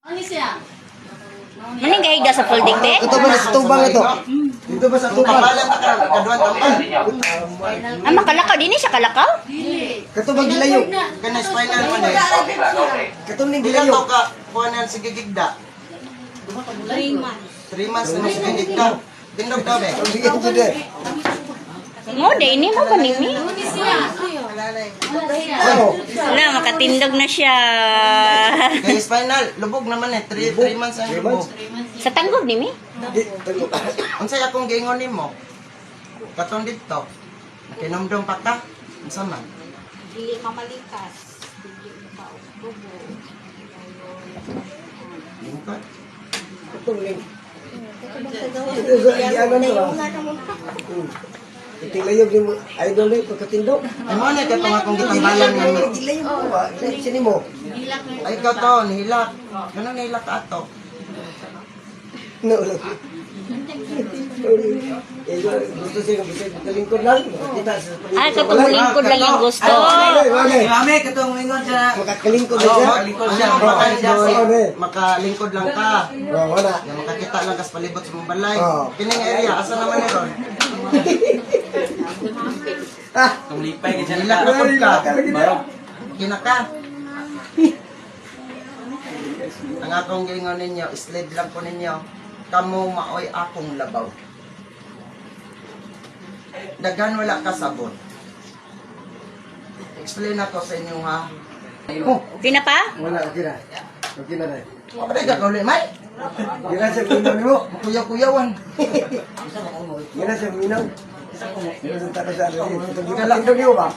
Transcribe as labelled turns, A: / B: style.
A: Ano siya?
B: Maning gahiga sa folding bed?
C: Ito ba sa tubang ito? Dito ba sa tubang?
B: Ah, makalakaw. Dini siya kalakaw?
C: Kato ba gilayo?
D: Kana spinal man eh.
C: Kato ning
D: Dila
C: gilayo.
D: to ka kuanan sige gigda.
A: 3 months.
D: 3 months na sige gigda. Tindog daw be.
C: Sige ito de.
B: Mo, dini mo pa nimi.
A: Ano siya?
C: Ano?
B: Na, makatindog na siya.
D: Kay spinal lubog naman eh 3 months ang lubog.
B: Sa tanggol nimi?
C: Di, tago.
D: Unsay akong giingon nimo? Katong dito. Nakinomdom pa ka? Unsa man?
A: Dili mamalikas. Dili maububo.
D: Lingkod.
C: Katong ning. Ito ano to? Itilayog yung idol ni pagkatindog.
D: Ay mo na katong akong gitambalan nga ni.
C: Itilayog mo ba? Sini mo.
D: Ay ikaw to nihilak. Ganun nihilak ka ato.
C: No. Gusto siya kalingkod lang. Kita sa
B: Ah, katong lingkod lang yung gusto.
E: Mami, katong lingon siya.
C: makakalingkod
D: Oo,
C: siya.
D: makalingkod siya. Makalingkod lang ka.
C: Wala.
D: Nga makakita lang kas palibot sa mong balay.
C: Oo.
D: Kining area, asa naman ni ron?
C: Ah,
E: Itong lipay ka dyan
D: Hilak na pod ka. Kinaka. Ang akong gingon ninyo, slide lang po ninyo. Kamu maoy akong labaw. Dagan wala ka sabon. Explain ako sa inyo ha.
C: oh,
B: Okay na pa?
C: wala, okay na. Okay na rin.
D: Kapatid ka kauli, may?
C: Gina siya minaw mo.
D: Kuyaw-kuyawan.
C: Gina siya minaw. Gina siya talo sa ano. Ito gina lang mo ba?